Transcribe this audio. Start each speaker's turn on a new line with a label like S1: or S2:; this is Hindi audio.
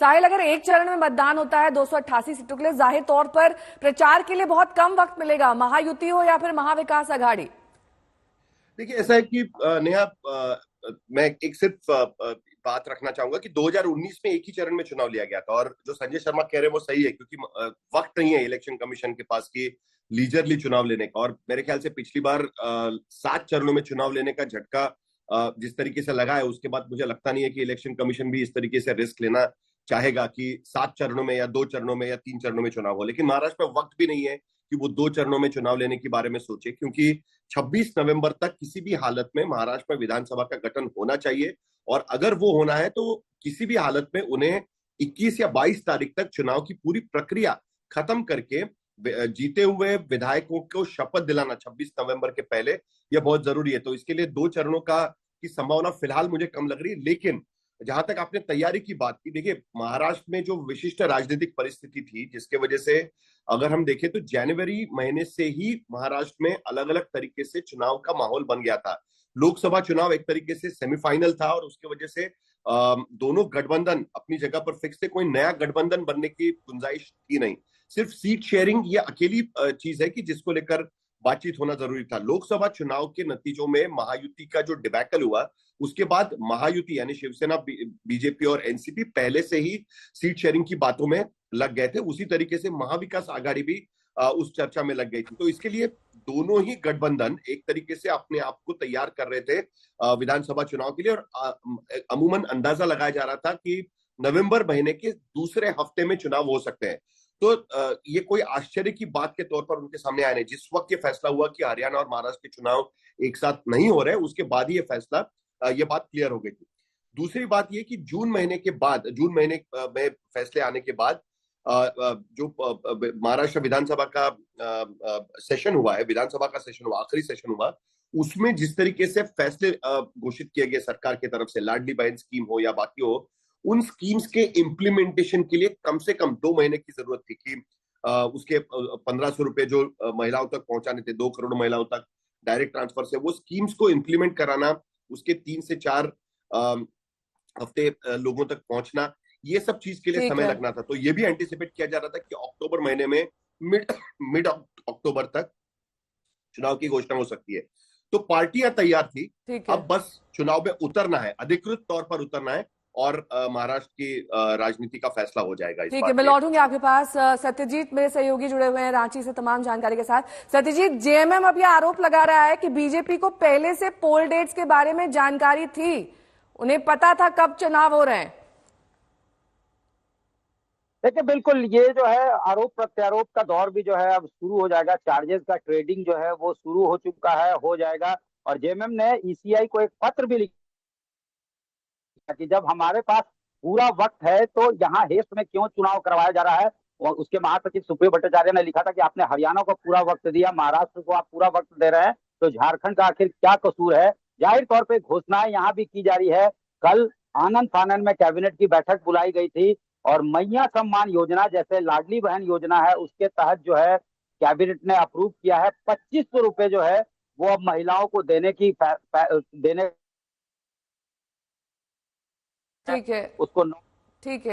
S1: साहिल, अगर एक चरण में मतदान होता है 288 सीटों के लिए, जाहिर तौर पर प्रचार के लिए बहुत कम वक्त मिलेगा, महायुति हो या फिर महाविकास आघाड़ी।
S2: देखिए, ऐसा है कि नेहा, मैं एक सिर्फ बात रखना चाहूंगा कि 2019 में एक ही चरण में चुनाव लिया गया था, और जो संजय शर्मा कह रहे हैं वो सही है, क्योंकि वक्त नहीं है इलेक्शन कमीशन के पास कि लीजरली चुनाव लेने का। और मेरे ख्याल से पिछली बार 7 चरणों में चुनाव लेने का झटका जिस तरीके से लगा है, उसके बाद मुझे लगता नहीं है कि इलेक्शन कमीशन भी इस तरीके से रिस्क लेना चाहेगा कि 7 चरणों में या 2 चरणों में या 3 चरणों में चुनाव हो। लेकिन महाराष्ट्र में वक्त भी नहीं है कि वो 2 चरणों में चुनाव लेने के बारे में सोचे, क्योंकि 26 नवंबर तक किसी भी हालत में महाराष्ट्र में विधानसभा का गठन होना चाहिए। और अगर वो होना है तो किसी भी हालत में उन्हें 21 या 22 तारीख तक चुनाव की पूरी प्रक्रिया खत्म करके जीते हुए विधायकों को शपथ दिलाना 26 नवंबर के पहले, यह बहुत जरूरी है। तो इसके लिए 2 चरणों की संभावना फिलहाल मुझे कम लग रही है। लेकिन जहां तक आपने तैयारी की बात की, देखिए महाराष्ट्र में जो विशिष्ट राजनीतिक परिस्थिति थी, जिसके वजह से अगर हम देखें तो जनवरी महीने से ही महाराष्ट्र में अलग अलग तरीके से चुनाव का माहौल बन गया था। लोकसभा चुनाव एक तरीके से सेमीफाइनल था, और उसके वजह से दोनों गठबंधन अपनी जगह पर फिक्स थे, कोई नया गठबंधन बनने की गुंजाइश थी नहीं। सिर्फ सीट शेयरिंग ये अकेली चीज है कि जिसको लेकर बातचीत होना जरूरी था। लोकसभा चुनाव के नतीजों में महायुति का जो डिबैकल हुआ, उसके बाद महायुति यानी शिवसेना, बीजेपी और एनसीपी पहले से ही सीट शेयरिंग की बातों में लग गए थे। उसी तरीके से महाविकास आघाड़ी भी उस चर्चा में लग गई थी। तो इसके लिए दोनों ही गठबंधन एक तरीके से अपने आप को तैयार कर रहे थे विधानसभा चुनाव के लिए, और अमूमन अंदाजा लगाया जा रहा था कि नवंबर महीने के दूसरे हफ्ते में चुनाव हो सकते हैं। तो ये कोई आश्चर्य की बात के तौर पर उनके सामने आया नहीं। जिस वक्त ये फैसला हुआ कि हरियाणा और महाराष्ट्र के चुनाव एक साथ नहीं हो रहे, उसके बाद ही ये बात क्लियर हो गई थी। दूसरी बात ये कि जून महीने में फैसले आने के बाद जो महाराष्ट्र विधानसभा का सेशन हुआ है, विधानसभा का सेशन हुआ, आखिरी सेशन हुआ, उसमें जिस तरीके से फैसले घोषित किए गए सरकार की तरफ से, लाडली बहन स्कीम हो या बाकी हो, उन स्कीम्स के इम्प्लीमेंटेशन के लिए कम से कम 2 महीने की जरूरत थी कि उसके 1500 रुपए जो महिलाओं तक पहुंचाने थे, 2 करोड़ महिलाओं तक डायरेक्ट ट्रांसफर से, वो स्कीम्स को इम्प्लीमेंट कराना, उसके 3 से 4 हफ्ते लोगों तक पहुंचना, ये सब चीज के लिए समय लगना था। तो ये भी एंटिसिपेट किया जा रहा था कि अक्टूबर महीने में मिड अक्टूबर तक चुनाव की घोषणा हो सकती है। तो पार्टियां तैयार थी, अब बस चुनाव में उतरना है, अधिकृत तौर पर उतरना है, और महाराष्ट्र की राजनीति का फैसला हो जाएगा।
S1: ठीक है, मैं लौटूंगी आपके पास। सत्यजीत मेरे सहयोगी जुड़े हुए हैं रांची से तमाम जानकारी के साथ। सत्यजीत, जेएमएम अब यह आरोप लगा रहा है कि बीजेपी को पहले से पोल डेट्स के बारे में जानकारी थी, उन्हें पता था कब चुनाव हो रहे हैं।
S3: देखिए, बिल्कुल ये जो है आरोप प्रत्यारोप का दौर भी जो है अब शुरू हो जाएगा। चार्जेस का ट्रेडिंग जो है वो शुरू हो चुका है, हो जाएगा। और जेएमएम ने ईसीआई को एक पत्र भी लिखा कि जब हमारे पास पूरा वक्त है तो यहाँ हेस्ट में क्यों चुनाव करवाया जा रहा है। और उसके महासचिव सुप्रियो भट्टाचार्य ने लिखा था कि आपने हरियाणा को पूरा वक्त दिया, महाराष्ट्र को आप पूरा वक्त दे रहे हैं, तो झारखंड का आखिर क्या कसूर है। जाहिर तौर पर घोषणाएं यहाँ भी की जा रही है। कल आनंद फानन में कैबिनेट की बैठक बुलाई गई थी, और मैया सम्मान योजना जैसे लाडली बहन योजना है, उसके तहत जो है कैबिनेट ने अप्रूव किया है 2500 रुपए जो है वो अब महिलाओं को देने
S1: ठीक है,
S3: उसको
S1: ठीक है।